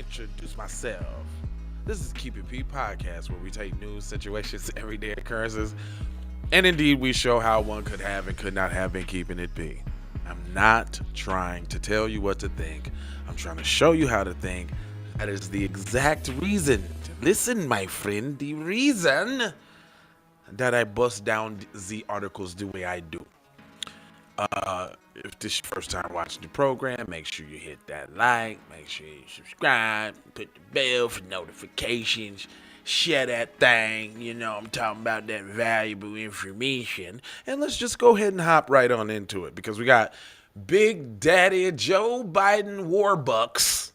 introduce myself. This is Keep It P podcast, where we take news, situations, everyday occurrences, and indeed we show how one could have and could not have been keeping it P. I'm not trying to tell you what to think. I'm trying to show you how to think. That is the exact reason. Listen, my friend, the reason that I bust down the articles the way I do. If this is your first time watching the program, make sure you hit that like, make sure you subscribe, put the bell for notifications, share that thing, I'm talking about that valuable information. And let's just go ahead and hop right on into it, because we got Big Daddy Joe Biden Warbucks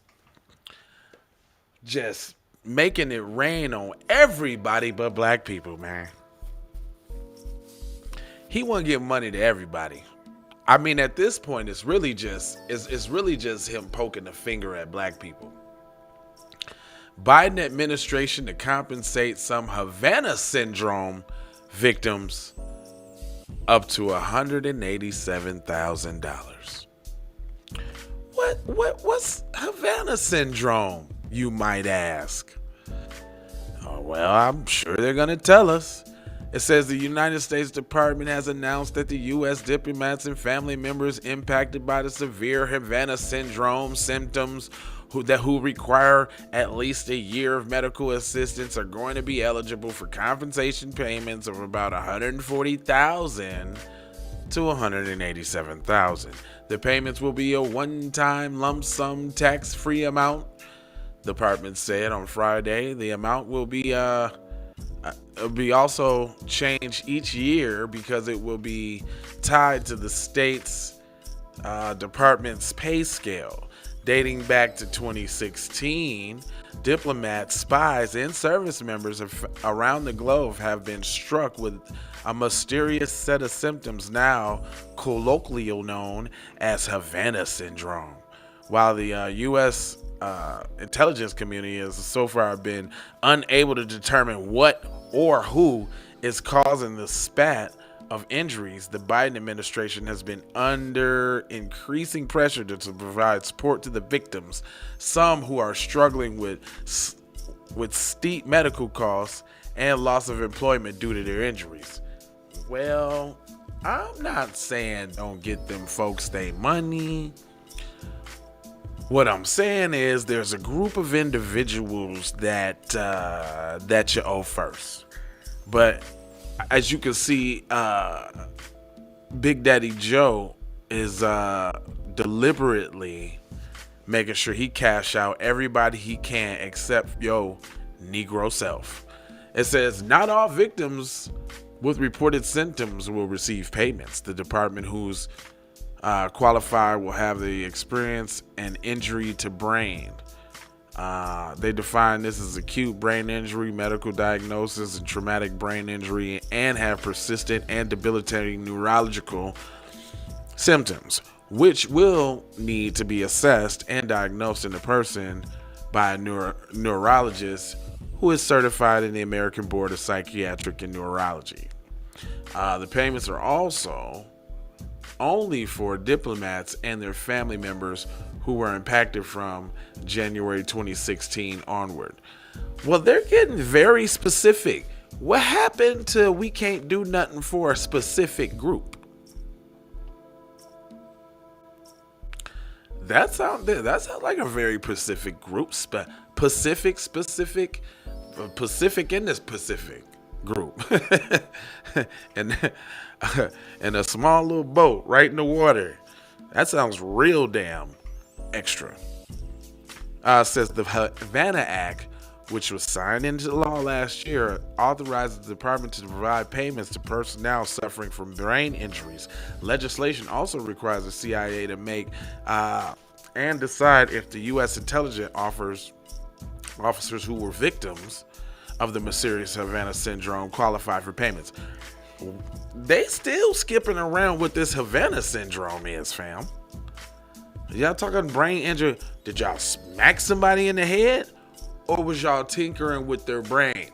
just making it rain on everybody but black people, man. He want to give money to everybody. I mean, at this point, it's really just him poking the finger at black people. Biden administration to compensate some Havana syndrome victims up to $187,000. What's Havana syndrome, you might ask? Oh, well, I'm sure they're gonna tell us. It says the United States Department has announced that the U.S. diplomats and family members impacted by the severe Havana syndrome symptoms who require at least a year of medical assistance are going to be eligible for compensation payments of about $140,000 to $187,000. The payments will be a one-time lump sum tax-free amount. The department said on Friday the amount will be it'll be also changed each year because it will be tied to the state's department's pay scale. Dating back to 2016, diplomats, spies, and service members around the globe have been struck with a mysterious set of symptoms now colloquially known as Havana syndrome. While the U.S. Intelligence community has so far been unable to determine what or who is causing the spat of injuries, the Biden administration has been under increasing pressure to provide support to the victims, some who are struggling with steep medical costs and loss of employment due to their injuries. Well, I'm not saying don't get them folks their money. What I'm saying is there's a group of individuals that you owe first. But as you can see, Big Daddy Joe is deliberately making sure he cash out everybody he can except your Negro self. It says not all victims with reported symptoms will receive payments. The department whose qualified will have the experience and injury to brain. They define this as acute brain injury, medical diagnosis, and traumatic brain injury, and have persistent and debilitating neurological symptoms, which will need to be assessed and diagnosed in the person by a neurologist who is certified in the American Board of Psychiatric and Neurology. The payments are also only for diplomats and their family members who were impacted from January 2016 onward. Well, they're getting very specific. What happened to we can't do nothing for a specific group? That sounds like a very specific group. Pacific in this Pacific group. and and a small little boat right in the water. That sounds real damn extra. Says the Havana Act, which was signed into law last year, authorizes the department to provide payments to personnel suffering from brain injuries. Legislation also requires the CIA to make and decide if the U.S. intelligence officers who were victims of the mysterious Havana syndrome qualify for payments. They still skipping around what this Havana syndrome is, fam. Y'all talking brain injury? Did y'all smack somebody in the head? Or was y'all tinkering with their brain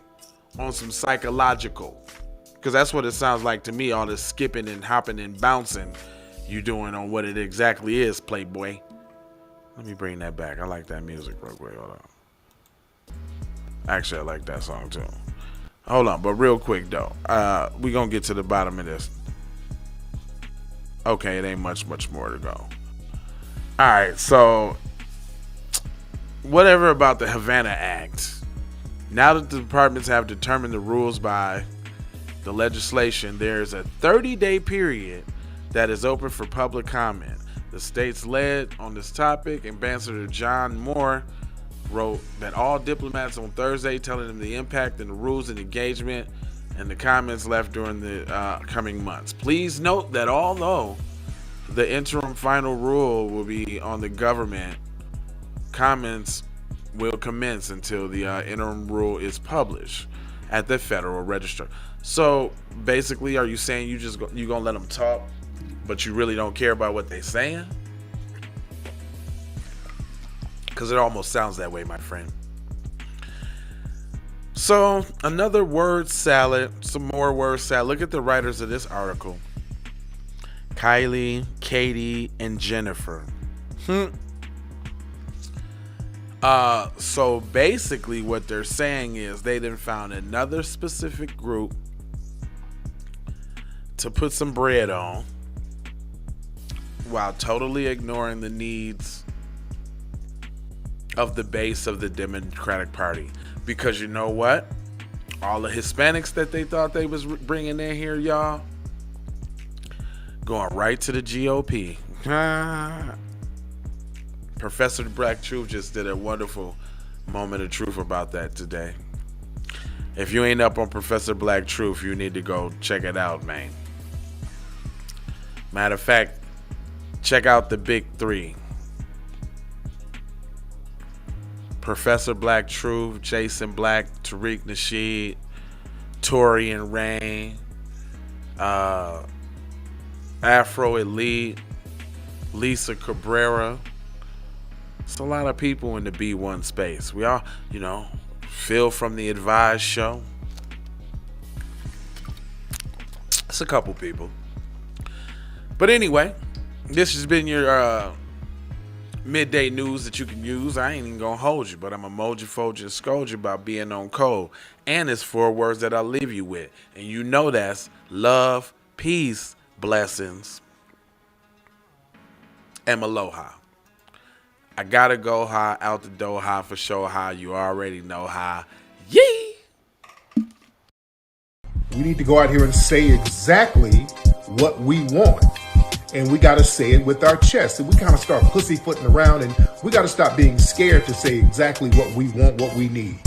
on some psychological? Because that's what it sounds like to me, all this skipping and hopping and bouncing you doing on what it exactly is, Playboy. Let me bring that back. I like that music real quick. Hold on. Actually, I like that song too. Hold on, but real quick though, we gonna get to the bottom of this. Okay, it ain't much more to go. All right, so whatever about the Havana Act. Now that the departments have determined the rules by the legislation, there's a 30-day period that is open for public comment. The states led on this topic. Ambassador John Moore wrote that all diplomats on Thursday, telling them the impact and the rules and engagement and the comments left during the coming months. Please note that although the interim final rule will be on the government, comments will commence until the interim rule is published at the Federal Register. So basically, are you saying you gonna let them talk, but you really don't care about what they're saying? Because it almost sounds that way, my friend. So another word salad, some more word salad. Look at the writers of this article: Kylie, Katie, and Jennifer. So basically what they're saying is they done found another specific group to put some bread on while totally ignoring the needs of the base of the Democratic Party. Because you know what? All the Hispanics that they thought they was bringing in here, y'all, going right to the GOP. Professor Black Truth just did a wonderful moment of truth about that today. If you ain't up on Professor Black Truth, you need to go check it out, man. Matter of fact, check out the big three: Professor Black Truth, Jason Black, Tariq Nasheed, Tory and Rain, Afro Elite, Lisa Cabrera. It's a lot of people in the B1 space. We all, Phil from the Advised Show. It's a couple people. But anyway, this has been your midday news that you can use. I ain't even gonna hold you, but I'm a mold you, fold you, and scold you about being on code. And it's 4 words that I'll leave you with. And you know that's love, peace, blessings, and aloha. I gotta go high, out the door high, for sure high. You already know how. Yee! We need to go out here and say exactly what we want. And we got to say it with our chest. And we kind of start pussyfooting around, and we got to stop being scared to say exactly what we want, what we need.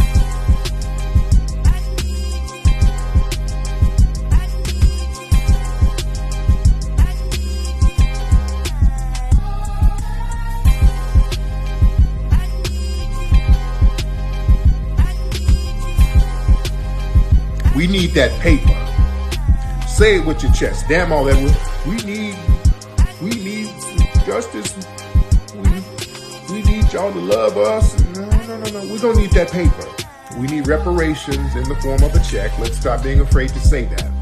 We need that paper. Say it with your chest. Damn all that. We need justice. We need y'all to love us. No. We don't need that paper. We need reparations in the form of a check. Let's stop being afraid to say that.